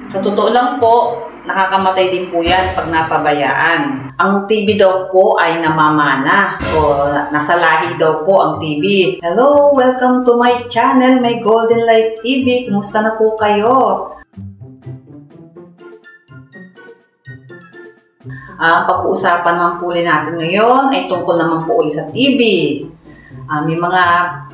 Sa totoo lang po, nakakamatay din po yan pag napabayaan. Ang TB daw po ay namamana o nasa lahi daw po ang TB. Hello! Welcome to my channel, my Golden Light TV. Kumusta na po kayo? Ang pag-uusapan naman po natin ngayon ay tungkol naman po ulit sa TB. May mga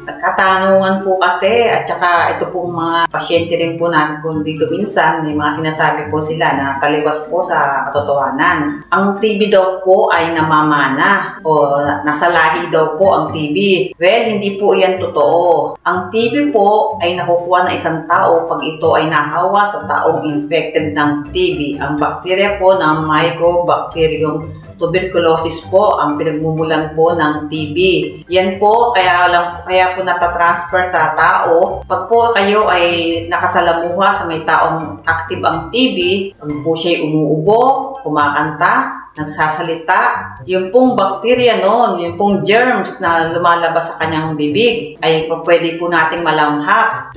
katanungan po kasi at saka ito pong mga pasyente rin po namin kung dito minsan may mga sinasabi po sila na taliwas po sa katotohanan. Ang TB daw po ay namamana o nasa lahi daw po ang TB. Well, hindi po yan totoo. Ang TB po ay nakukuha ng isang tao pag ito ay nahawa sa taong infected ng TB. Ang bakterya po ng Mycobacterium tuberculosis po ang pinagmumulan po ng TB. Yan po kaya po natatransfer sa tao. Pag po kayo ay nakasalamuha sa may taong active ang TB, pag po siya umuubo, kumakanta, nagsasalita, yung pong bakterya noon, yung pong germs na lumalabas sa kanyang bibig ay pwede po nating malamhak.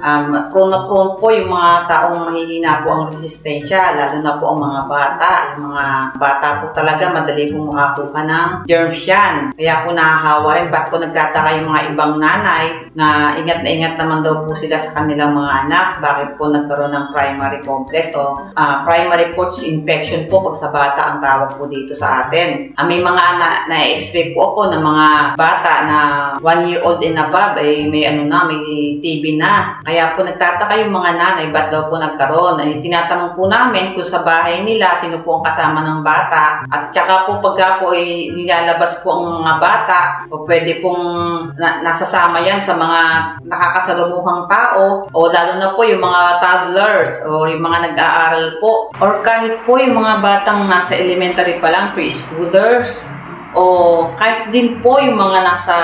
Prone na prone po yung mga taong mahihina po ang resistensya, lalo na po ang mga bata. Yung mga bata po talaga madali pong makakuha ng germs yan. Kaya po nahahawa rin. Bakit po nagtataka yung mga ibang nanay na ingat naman daw po sila sa kanilang mga anak? Bakit po nagkaroon ng primary complex o primary pouch infection po pag sa bata ang tawag po dito sa atin. May mga na-expect po ako ng mga bata na 1 year old and above ay may TB na. Kaya po nagtataka yung mga nanay, ba't daw po nagkaroon? Ay tinatanong po namin kung sa bahay nila sino po ang kasama ng bata. At saka po pagka po ay nilalabas po ang mga bata, o pwede pong nasasama yan sa mga nakakasalumuhang tao o lalo na po yung mga toddlers o yung mga nag-aaral po or kahit po yung mga batang nasa elementary pa lang, preschoolers, o kahit din po yung mga nasa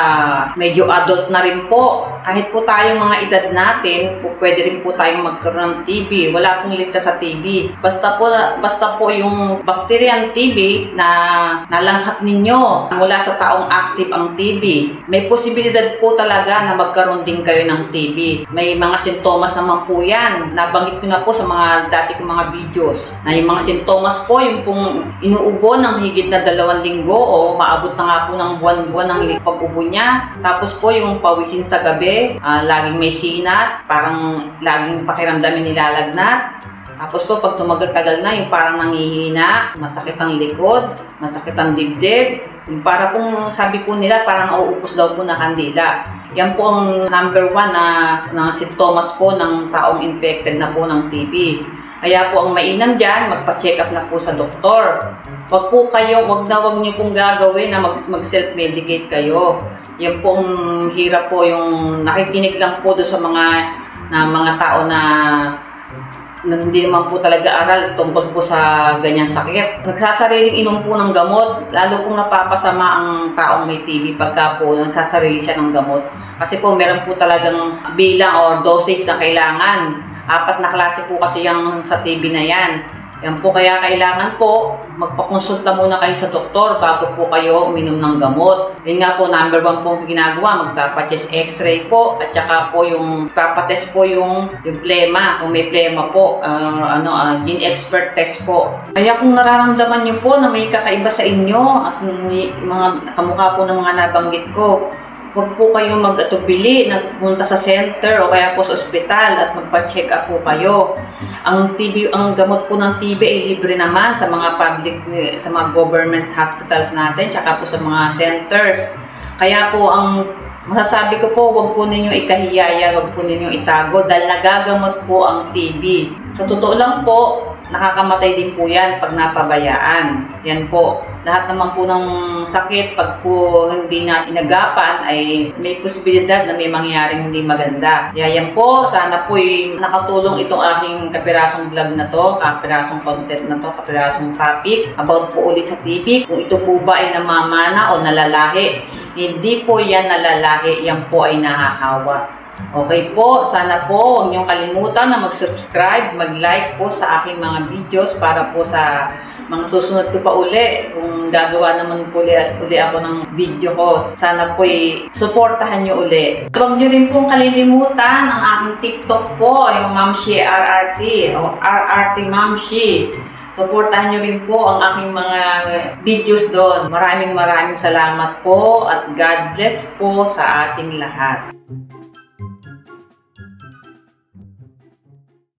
medyo adult na rin po. Kahit po tayong mga edad natin, pwede rin po tayong magkaroon ng TB. Wala pong ligtas sa TB. Basta po yung bacterial TB na nalanghap ninyo mula sa taong active ang TB. May posibilidad po talaga na magkaroon din kayo ng TB. May mga sintomas naman po yan. Nabanggit ko na po sa mga dati kong mga videos na yung mga sintomas po, yung pong inuubo ng higit na 2 linggo o maabot na nga po ng buwan-buwan ng pag-ubo niya. Tapos po yung pawisin sa gabi, laging may sinat, parang laging pakiramdamin nilalagnat. Tapos po pag tumagal-tagal na, yung parang nangihina, masakit ang likod, masakit ang dibdib. Yung para pong sabi po nila, parang nauupos daw po na kandila. Yan po ang number 1 na sintomas po ng taong infected na po ng TB. Kaya po ang mainam dyan, magpa-check up na po sa doktor. Wag niyo pong gagawin na mag-self-medicate kayo. Yan po ang hirap po, yung nakikinig lang po doon sa mga tao na hindi naman po talaga aral tungkol po sa ganyang sakit. Nagsasariling inom po ng gamot, lalo kung napapasama ang taong may TB pagka po nagsasarili siya ng gamot. Kasi po meron po talagang bilang or dosage na kailangan. 4 na klase po kasi yung sa TB na yan. Yan po kaya kailangan po magpakonsulta muna kayo sa doktor bago po kayo uminom ng gamot. Yun nga po, number 1 po ginagawa, magpapa-chest x-ray po at saka po yung papatest po yung plema, kung may plema po, gene expert test po. Kaya kung nararamdaman nyo po na may kakaiba sa inyo at mga kamukha po ng mga nabanggit ko, huwag po kayong mag-atubili na pumunta sa center o kaya po sa ospital at magpa-check up po kayo. Ang gamot po ng TB ay libre naman sa mga sa mga government hospitals natin, tsaka po sa mga centers. Kaya po ang masasabi ko po, huwag po ninyo ikahiya, huwag po ninyo itago dahil nagagamot po ang TB. Sa totoo lang po, nakakamatay din po yan pag napabayaan. Yan po. Lahat naman po ng sakit, pag po hindi natin inagapan, ay may posibilidad na may mangyaring hindi maganda. Kaya yan po, sana po nakatulong itong aking kapirasong vlog na to, kapirasong content na to, kapirasong topic about po ulit sa TB. Kung ito po ba ay namamana o nalalahi, hindi po yan nalalahi, yan po ay nahahawa. Okay po, sana po huwag niyong kalimutan na mag-subscribe, mag-like po sa aking mga videos para po sa mga susunod ko pa uli. Kung gagawa naman po uli ako ng video ko, sana po suportahan niyo uli. Huwag niyo rin pong kalilimutan ang aking TikTok po, yung Mamshi RRT o RRT Mamshi. Suportahan niyo rin po ang aking mga videos doon. Maraming salamat po at God bless po sa ating lahat.